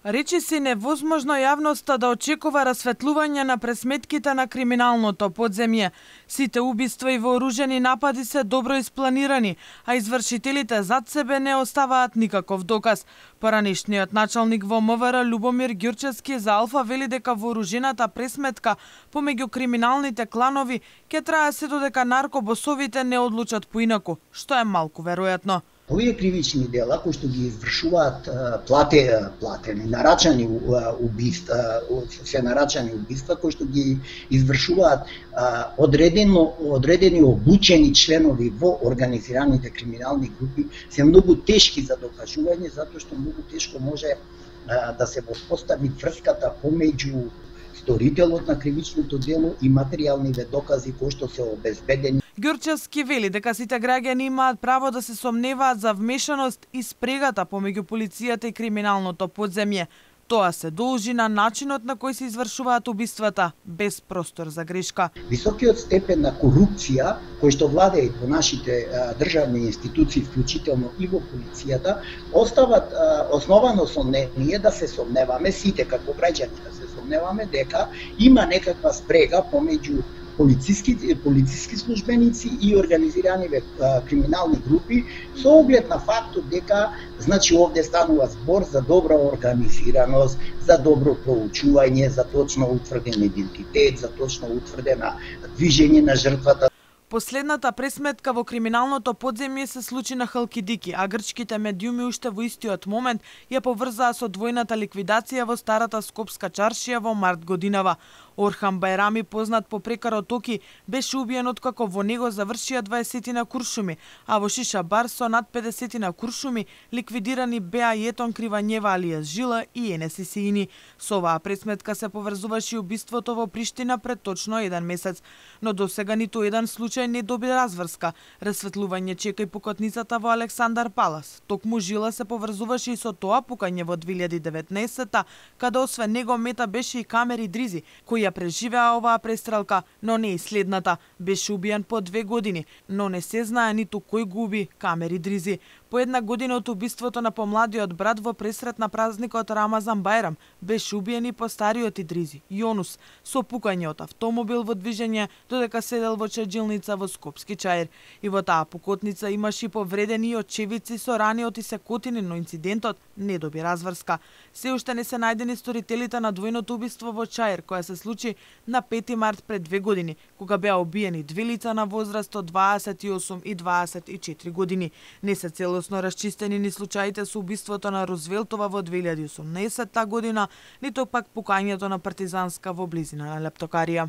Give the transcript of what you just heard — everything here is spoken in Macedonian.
Речи се невозможно јавноста да очекува расветлување на пресметките на криминалното подземје. Сите убиства и вооружени напади се добро испланирани, а извршителите зад себе не оставаат никаков доказ. Поранешниот началник во МВР Љубомир Ѓурчевски за Алфа вели дека вооружената пресметка помеѓу криминалните кланови ќе трае се додека наркобосовите не одлучат поинаку, што е малку веројатно. Овие кривични дела кои што ги извршуваат платени, нарачани убиства, се нарачани убиства кои што ги извршуваат одредени обучени членови во организираните криминални групи се многу тешки за докажување, затоа што многу тешко може да се воспостави врската помеѓу сторителот на кривичното дело и материјалните докази кои што се обезбедени. Ѓурчевски вели дека сите граѓани имаат право да се сомневаат за вмешаност и спрегата помеѓу полицијата и криминалното подземје. Тоа се должи на начинот на кој се извршуваат убиствата, без простор за грешка. Високиот степен на корупција кој што владее во нашите државни институции, вклучително и во полицијата, остават основано сомнение да се сомневаме сите како граѓани да се сомневаме дека има некаква спрега помеѓу полициски службеници и организирани криминални групи со оглед на фактот дека овде станува збор за добра организираност, за добро проучување, за точно утврден идентитет, за точно утврдена движење на жртвата. Последната пресметка во криминалното подземје се случи на Халкидики, а грчките медиуми уште во истиот момент ја поврзаа со двојната ликвидација во старата Скопска чаршија во март годинава. Орхан Бајрами, познат по прекарот Оки, беше убиен откако во него завршија 20 куршуми, а во Шиша бар со над 50 куршуми ликвидирани беа Јетон Кривањева алијас Жила и Енес Исеини. Со оваа пресметка се поврзуваше и убиството во Приштина пред точно 1 месец, но досега ниту еден случај не доби разврска. Расветлување чека и пукотницата во Александар Палас. Токму Жила се поврзуваше и со тоа пукање во 2019-та, каде освен него мета беше и Камери Дризи, кој ја преживеа оваа престрелка, но не и следната. Беше убиен по 2 години, но не се знае ниту кој го уби Камери Дризи. По 1 година од убиството на помладиот брат во пресрет на празникот Рамазан Бајрам, беше убиен и постариот Идризи, Јонус, со пукање од автомобил во движење додека седел во чаџилница во Скопски Чаир. И во таа пукотница имаше и повредени и очевици со рани од исекотини, но инцидентот не доби разврска. Се уште не се најдени сторителите на двојното убиство во Чаир, која се случи на 5 март пред 2 години, кога беа убиени 2 лица на возраст од 28 и 24 години. Не се целосно расчистени ни случаите со убиството на Рузвелтова во 2018 година, ниту пак пукањето на партизанска во близина на Лептокарија.